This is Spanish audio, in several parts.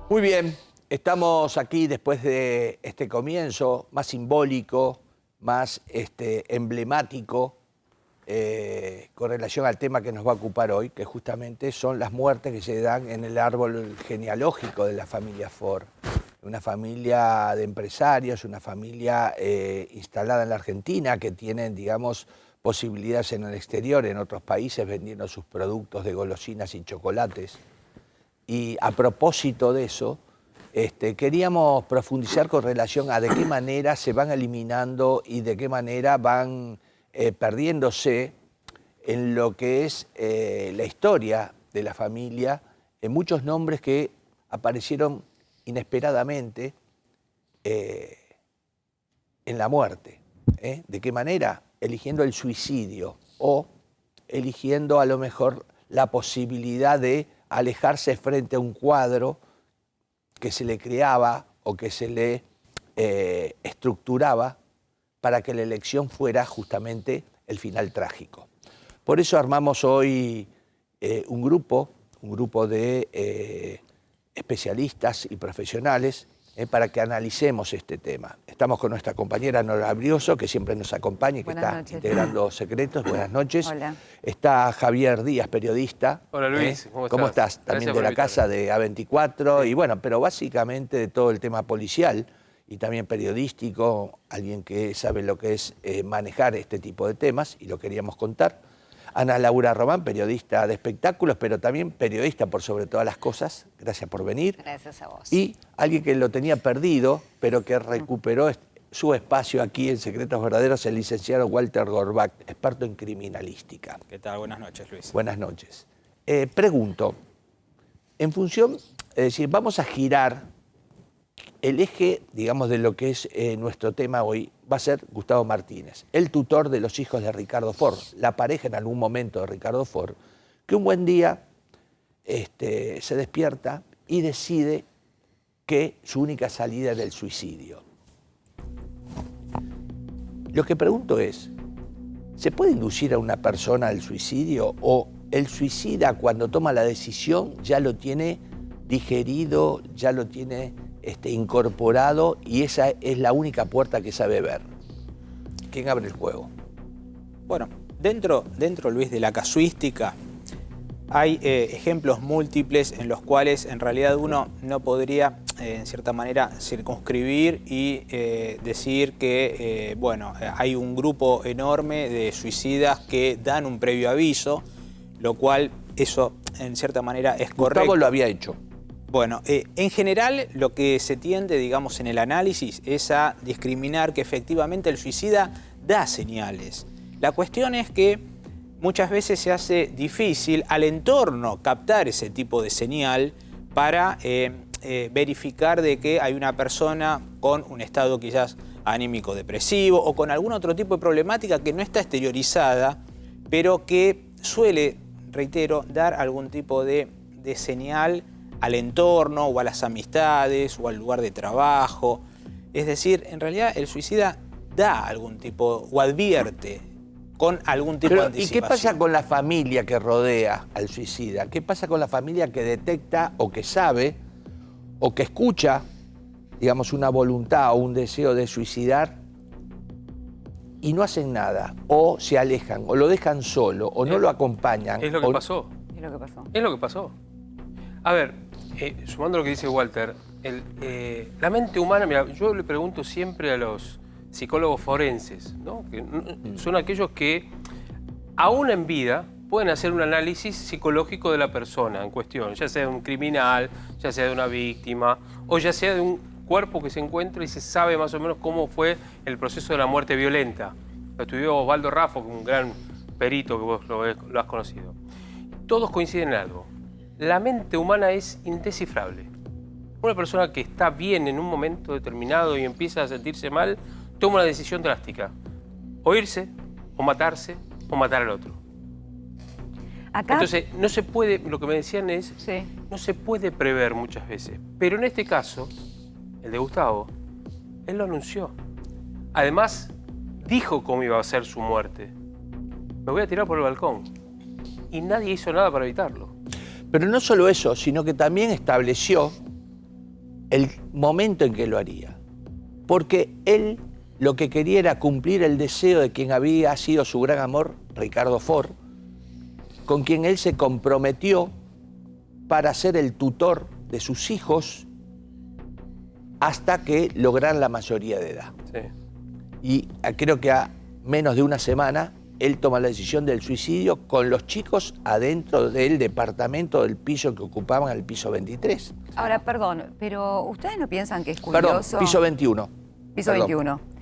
Muy bien, estamos aquí después de este comienzo más simbólico, más emblemático, con relación al tema que nos va a ocupar hoy, que justamente son las muertes que se dan en el árbol genealógico de la familia Ford. Una familia de empresarios, una familia instalada en la Argentina, que tienen, digamos, posibilidades en el exterior, en otros países, vendiendo sus productos de golosinas y chocolates. Y a propósito de eso, queríamos profundizar con relación a de qué manera se van eliminando y de qué manera van perdiéndose en lo que es la historia de la familia, en muchos nombres que aparecieron inesperadamente en la muerte. ¿De qué manera? Eligiendo el suicidio o eligiendo a lo mejor la posibilidad de alejarse frente a un cuadro que se le creaba o que se le estructuraba para que la elección fuera justamente el final trágico. Por eso armamos hoy un grupo de especialistas y profesionales para que analicemos este tema. Estamos con nuestra compañera Nora Brioso, que siempre nos acompaña y que está integrando Secretos. Buenas noches. Hola. Está Javier Díaz, periodista. Hola Luis, ¿Cómo estás? También de la casa de A24 Sí. y bueno, pero básicamente de todo el tema policial y también periodístico, alguien que sabe lo que es manejar este tipo de temas y lo queríamos contar. Ana Laura Román, periodista de espectáculos, pero también periodista por sobre todas las cosas. Gracias por venir. Gracias a vos. Y alguien que lo tenía perdido, pero que recuperó su espacio aquí en Secretos Verdaderos, el licenciado Walter Gorbach, experto en criminalística. ¿Qué tal? Buenas noches, Luis. Buenas noches. Pregunto, en función, es decir, vamos a girar el eje, digamos, de lo que es nuestro tema hoy, va a ser Gustavo Martínez, el tutor de los hijos de Ricardo Ford, la pareja en algún momento de Ricardo Ford, que un buen día se despierta y decide que su única salida era el suicidio. Lo que pregunto es, ¿se puede inducir a una persona al suicidio o el suicida cuando toma la decisión ya lo tiene digerido, ya lo tiene incorporado y esa es la única puerta que sabe ver? ¿Quién abre el juego? Bueno, dentro Luis, de la casuística hay ejemplos múltiples en los cuales en realidad uno no podría, en cierta manera, circunscribir y decir que, bueno, hay un grupo enorme de suicidas que dan un previo aviso, lo cual eso, en cierta manera, es correcto. Gustavo lo había hecho. Bueno, en general lo que se tiende, digamos, en el análisis es a discriminar que efectivamente el suicida da señales. La cuestión es que muchas veces se hace difícil al entorno captar ese tipo de señal para verificar de que hay una persona con un estado quizás anímico depresivo o con algún otro tipo de problemática que no está exteriorizada, pero que suele, reitero, dar algún tipo de señal al entorno o a las amistades o al lugar de trabajo. Es decir, en realidad el suicida da algún tipo o advierte con algún tipo de anticipación. ¿Y qué pasa con la familia que rodea al suicida? ¿Qué pasa con la familia que detecta o que sabe o que escucha, digamos, una voluntad o un deseo de suicidar y no hacen nada, o se alejan, o lo dejan solo, o no lo acompañan? Es lo que pasó. Es lo que pasó. Es lo que pasó. A ver, sumando lo que dice Walter, la mente humana, mira, yo le pregunto siempre a los psicólogos forenses, ¿no? Que son aquellos que, aún en vida, pueden hacer un análisis psicológico de la persona en cuestión, ya sea de un criminal, ya sea de una víctima, o ya sea de un cuerpo que se encuentra y se sabe más o menos cómo fue el proceso de la muerte violenta. Lo estudió Osvaldo Raffo, un gran perito que vos lo has conocido. Todos coinciden en algo. La mente humana es indescifrable. Una persona que está bien en un momento determinado y empieza a sentirse mal, toma una decisión drástica. O irse, o matarse, o matar al otro. Acá, Entonces, no se puede, lo que me decían es, sí. no se puede prever muchas veces. Pero en este caso, el de Gustavo, él lo anunció. Además, dijo cómo iba a ser su muerte. Me voy a tirar por el balcón. Y nadie hizo nada para evitarlo. Pero no solo eso, sino que también estableció el momento en que lo haría. Porque él lo que quería era cumplir el deseo de quien había sido su gran amor, Ricardo Ford, con quien él se comprometió para ser el tutor de sus hijos hasta que lograran la mayoría de edad. Sí. Y creo que a menos de una semana él toma la decisión del suicidio con los chicos adentro del departamento del piso que ocupaban, el piso 23. Ahora, perdón, pero ¿ustedes no piensan que es Perdón, curioso? piso 21. Piso Perdón. 21.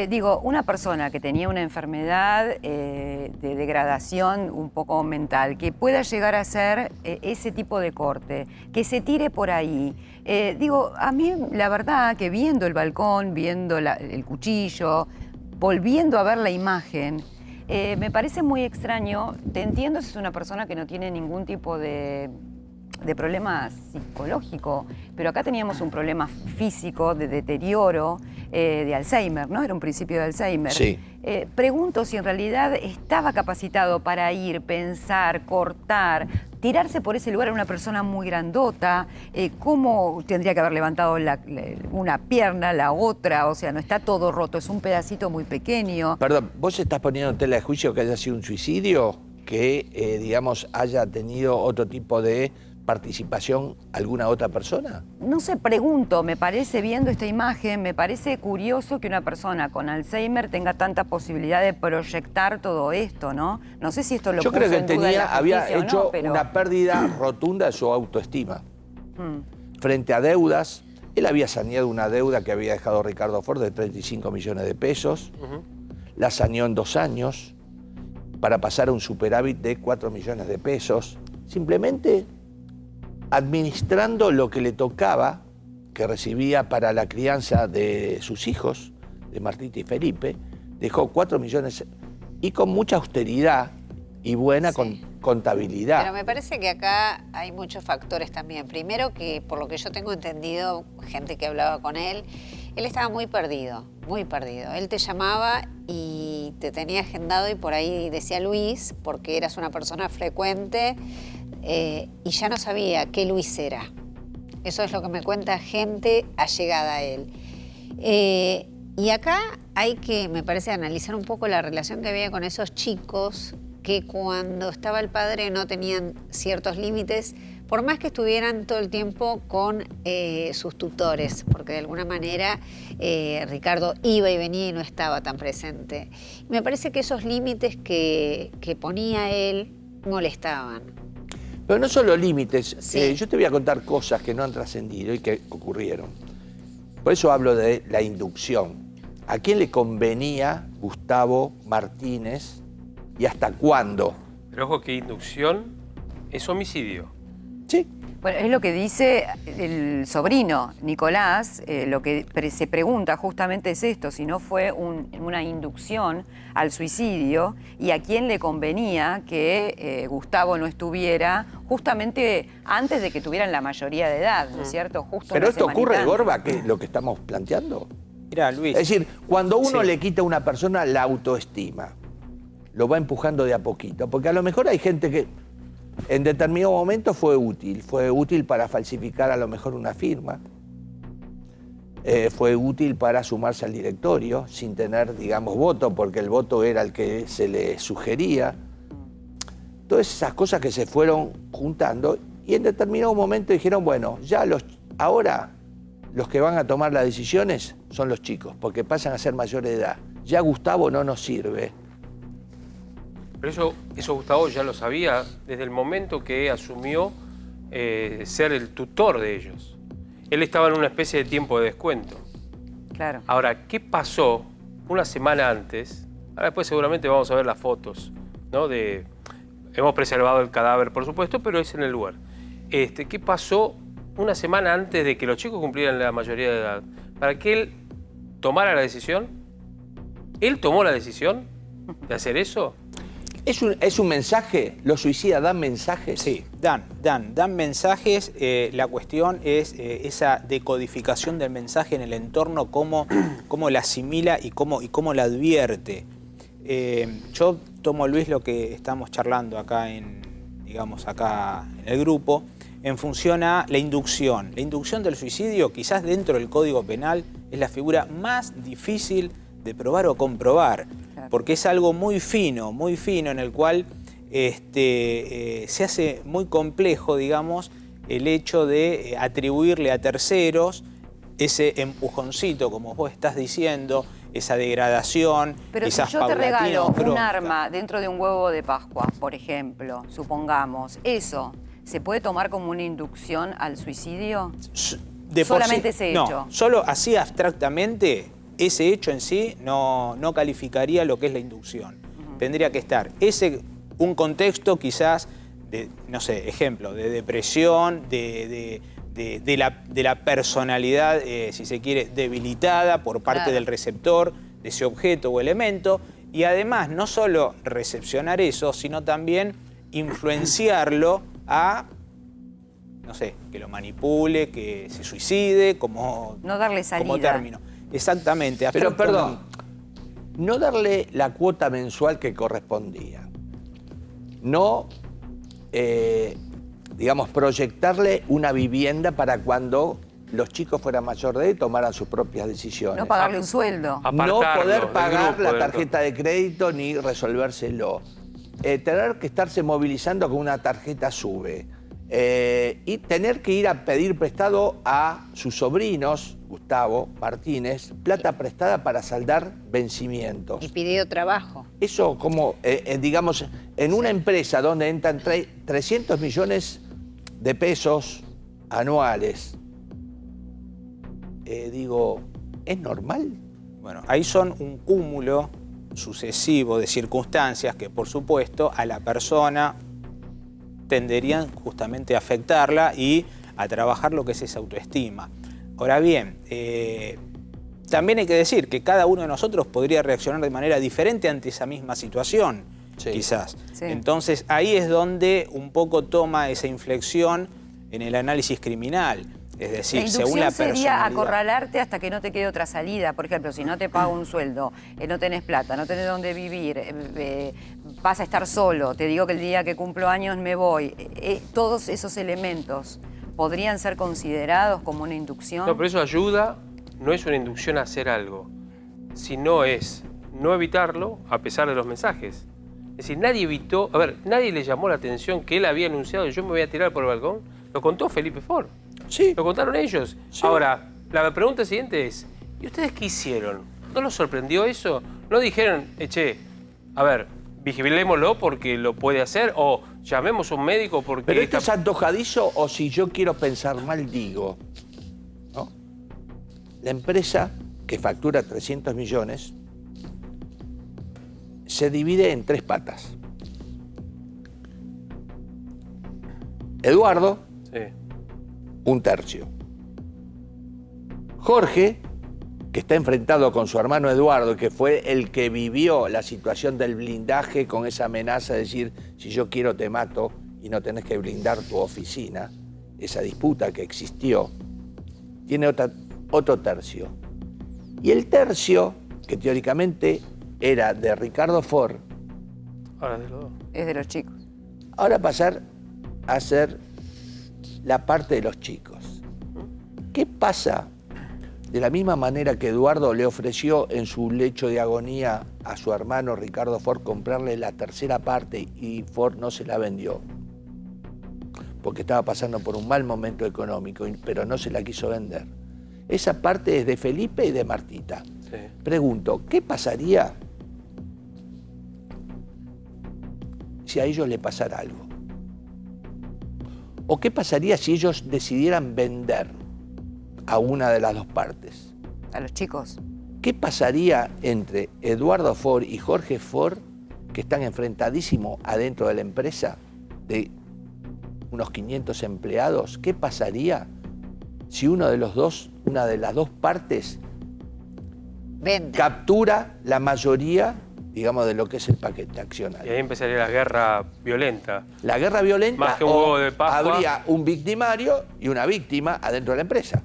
Digo, una persona que tenía una enfermedad de degradación un poco mental, que pueda llegar a hacer ese tipo de corte, que se tire por ahí. Digo, a mí la verdad que viendo el balcón, viendo el cuchillo, volviendo a ver la imagen, me parece muy extraño. Te entiendo si es una persona que no tiene ningún tipo de problema psicológico, pero acá teníamos un problema físico de deterioro, de Alzheimer, ¿no? Era un principio de Alzheimer. Sí. Pregunto si en realidad estaba capacitado para ir, pensar, cortar, tirarse por ese lugar. Era una persona muy grandota. ¿Cómo tendría que haber levantado una pierna, la otra? O sea, no está todo roto, es un pedacito muy pequeño. Perdón, ¿vos estás poniendo en tela de juicio que haya sido un suicidio? Que, digamos, haya tenido otro tipo de participación alguna otra persona? No sé, pregunto, me parece, viendo esta imagen, me parece curioso que una persona con Alzheimer tenga tanta posibilidad de proyectar todo esto, ¿no? No sé si esto lo Yo puso creo que en duda la había justicia o hecho no, pero... una pérdida rotunda de su autoestima. Mm. Frente a deudas, él había saneado una deuda que había dejado Ricardo Ford de 35 millones de pesos, la saneó en 2 años para pasar a un superávit de 4 millones de pesos, simplemente administrando lo que le tocaba, que recibía para la crianza de sus hijos, de Martita y Felipe, dejó 4 millones y con mucha austeridad y buena contabilidad. Pero me parece que acá hay muchos factores también. Primero que, por lo que yo tengo entendido, gente que hablaba con él estaba muy perdido, muy perdido. Él te llamaba y te tenía agendado y por ahí decía Luis, porque eras una persona frecuente, y ya no sabía qué Luis era. Eso es lo que me cuenta gente allegada a él. Y acá hay que, me parece, analizar un poco la relación que había con esos chicos que cuando estaba el padre no tenían ciertos límites, por más que estuvieran todo el tiempo con sus tutores, porque de alguna manera Ricardo iba y venía y no estaba tan presente. Me parece que esos límites que ponía él molestaban. Pero no solo límites, Sí. yo te voy a contar cosas que no han trascendido y que ocurrieron. Por eso hablo de la inducción. ¿A quién le convenía Gustavo Martínez y hasta cuándo? Pero ojo que inducción es homicidio. Sí. Bueno, es lo que dice el sobrino, Nicolás. Lo que se pregunta justamente es esto, si no fue una inducción al suicidio y a quién le convenía que Gustavo no estuviera justamente antes de que tuvieran la mayoría de edad, ¿no es cierto? Justo Pero una esto ocurre, semanita Gorba, que lo que estamos planteando. Mira, Luis. Es decir, cuando uno Sí. le quita a una persona la autoestima, lo va empujando de a poquito, porque a lo mejor hay gente que en determinado momento fue útil para falsificar a lo mejor una firma, fue útil para sumarse al directorio sin tener, digamos, voto, porque el voto era el que se le sugería. Todas esas cosas que se fueron juntando y en determinado momento dijeron, bueno, ya ahora los que van a tomar las decisiones son los chicos, porque pasan a ser mayores de edad. Ya Gustavo no nos sirve. Pero eso Gustavo ya lo sabía desde el momento que asumió ser el tutor de ellos. Él estaba en una especie de tiempo de descuento. Claro. Ahora, ¿qué pasó una semana antes? Ahora después seguramente vamos a ver las fotos, ¿no? Hemos preservado el cadáver, por supuesto, pero es en el lugar. ¿Qué pasó una semana antes de que los chicos cumplieran la mayoría de edad? Para que él tomara la decisión. ¿Él tomó la decisión de hacer eso? ¿Es un mensaje? ¿Los suicidas dan mensajes? Sí, dan mensajes. La cuestión es esa decodificación del mensaje en el entorno, cómo la asimila y cómo la advierte. Yo tomo, Luis, lo que estamos charlando acá acá en el grupo, en función a la inducción. La inducción del suicidio, quizás dentro del Código Penal, es la figura más difícil de probar o comprobar, porque es algo muy fino en el cual se hace muy complejo, digamos, el hecho de atribuirle a terceros ese empujoncito, como vos estás diciendo, esa degradación, pero esas si yo te regalo un crónicas. arma dentro de un huevo de Pascua, por ejemplo, supongamos, ¿eso se puede tomar como una inducción al suicidio? De por Solamente sí, ese no, hecho. solo así abstractamente, ese hecho en sí no calificaría lo que es la inducción. Tendría que estar un contexto quizás de, no sé, ejemplo, de depresión, de la personalidad, si se quiere, debilitada por parte del receptor de ese objeto o elemento, y además no solo recepcionar eso, sino también influenciarlo a, no sé, que lo manipule, que se suicide, como, no darle salida. como término. Exactamente. Pero perdón, no darle la cuota mensual que correspondía. No, digamos, proyectarle una vivienda para cuando los chicos fueran mayor de edad y tomaran sus propias decisiones. No pagarle un sueldo. No poder pagar la grupo, tarjeta de crédito ni resolvérselo. Tener que estarse movilizando con una tarjeta SUBE. Y tener que ir a pedir prestado a sus sobrinos, Gustavo Martínez, plata prestada para saldar vencimientos. Y pidió trabajo. Eso como, digamos, en una empresa donde entran 300 millones de pesos anuales, digo, ¿es normal? Bueno, ahí son un cúmulo sucesivo de circunstancias que, por supuesto, a la persona tenderían justamente a afectarla y a trabajar lo que es esa autoestima. Ahora bien, también hay que decir que cada uno de nosotros podría reaccionar de manera diferente ante esa misma situación, quizás. Sí. Entonces, ahí es donde un poco toma esa inflexión en el análisis criminal. Es decir, según la sería personalidad. acorralarte hasta que no te quede otra salida. Por ejemplo, si no te pago un sueldo, no tenés plata, no tenés dónde vivir, vas a estar solo, te digo que el día que cumplo años me voy. Todos esos elementos podrían ser considerados como una inducción. No, pero eso ayuda, no es una inducción a hacer algo, sino es no evitarlo a pesar de los mensajes. Es decir, nadie evitó, a ver, nadie le llamó la atención que él había anunciado yo me voy a tirar por el balcón. Lo contó Felipe Ford. Sí. Lo contaron ellos. Sí. Ahora, la pregunta siguiente es, ¿y ustedes qué hicieron? ¿No los sorprendió eso? ¿No dijeron, che, a ver, vigilémoslo porque lo puede hacer o llamemos a un médico porque... Pero esto es antojadizo o si yo quiero pensar mal digo, ¿no? La empresa que factura 300 millones se divide en 3 patas. Eduardo, Sí. un tercio. Jorge, que está enfrentado con su hermano Eduardo, que fue el que vivió la situación del blindaje con esa amenaza de decir, si yo quiero te mato y no tenés que blindar tu oficina, esa disputa que existió, tiene otro tercio. Y el tercio, que teóricamente era de Ricardo Ford, Ahora de los dos. Es de los chicos. ahora pasar a ser la parte de los chicos. ¿Qué pasa? De la misma manera que Eduardo le ofreció en su lecho de agonía a su hermano Ricardo Ford comprarle la tercera parte y Ford no se la vendió, porque estaba pasando por un mal momento económico, pero no se la quiso vender. Esa parte es de Felipe y de Martita. Sí. Pregunto, ¿qué pasaría si a ellos le pasara algo? ¿O qué pasaría si ellos decidieran vender a una de las dos partes? A los chicos. ¿Qué pasaría entre Eduardo Ford y Jorge Ford, que están enfrentadísimos adentro de la empresa de unos 500 empleados? ¿Qué pasaría si una de las dos partes Vende. captura la mayoría, digamos, de lo que es el paquete Y accionario? ahí empezaría la guerra violenta. La guerra violenta, Más que un o huevo de Pascua. habría un victimario y una víctima adentro de la empresa.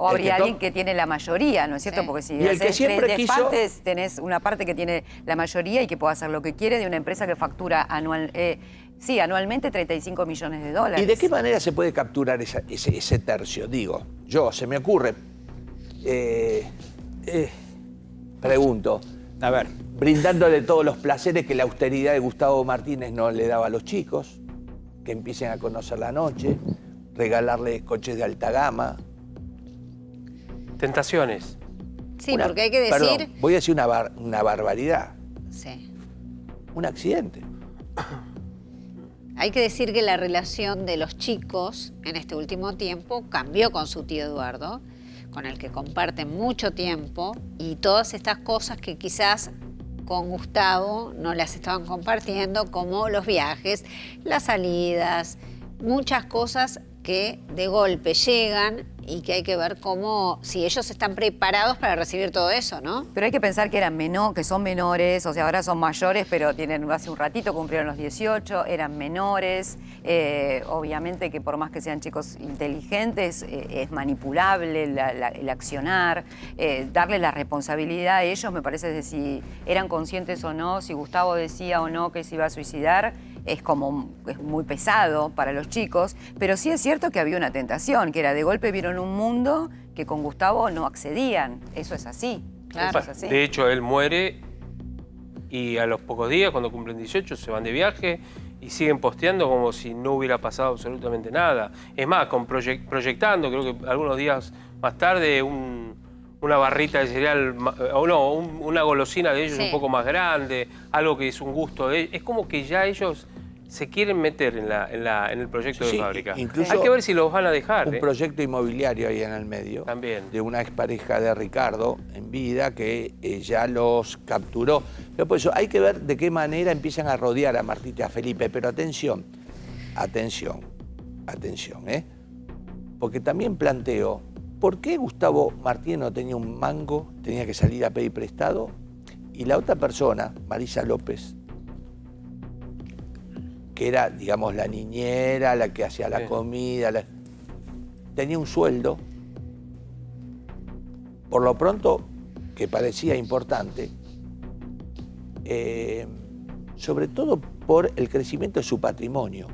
O El habría que to- alguien que tiene la mayoría, ¿no es cierto? Sí. Porque si Y el que haces siempre tres quiso- partes, tenés una parte que tiene la mayoría y que puede hacer lo que quiere de una empresa que factura anualmente 35 millones de dólares. ¿Y de qué manera se puede capturar ese tercio? Digo, se me ocurre, pregunto, A ver, brindándole todos los placeres que la austeridad de Gustavo Martínez no le daba a los chicos, que empiecen a conocer la noche, regalarle coches de alta gama. Tentaciones. Sí, porque hay que decir... Perdón, voy a decir una barbaridad, Sí. un accidente. Hay que decir que la relación de los chicos en este último tiempo cambió con su tío Eduardo, con el que comparten mucho tiempo, y todas estas cosas que quizás con Gustavo no las estaban compartiendo, como los viajes, las salidas, muchas cosas que de golpe llegan y que hay que ver cómo, si ellos están preparados para recibir todo eso, ¿no? Pero hay que pensar que que son menores, o sea, ahora son mayores, pero hace un ratito cumplieron los 18, eran menores. Obviamente que por más que sean chicos inteligentes, es manipulable el accionar, darle la responsabilidad a ellos, me parece, de si eran conscientes o no, si Gustavo decía o no que se iba a suicidar. Es muy pesado para los chicos, pero sí es cierto que había una tentación, que era de golpe vieron un mundo que con Gustavo no accedían. Eso es así. Claro. Eso es así. De hecho, él muere y a los pocos días, cuando cumplen 18, se van de viaje y siguen posteando como si no hubiera pasado absolutamente nada. Es más, proyectando, creo que algunos días más tarde, una barrita de cereal, o no, una golosina de ellos Sí. un poco más grande, algo que es un gusto de ellos. Es como que ya ellos se quieren meter en el proyecto Sí, de fábrica. incluso Hay que ver si los van a dejar. Un proyecto inmobiliario ahí en el medio. También. De una expareja de Ricardo en vida que ya los capturó. Pero por eso hay que ver de qué manera empiezan a rodear a Martita y a Felipe. Pero atención, ¿eh? Porque también planteo, ¿por qué Gustavo Martínez no tenía un mango, tenía que salir a pedir prestado? Y la otra persona, Marisa López, que era, digamos, la niñera, la que hacía la Sí. comida, tenía un sueldo, por lo pronto, que parecía importante, sobre todo por el crecimiento de su patrimonio.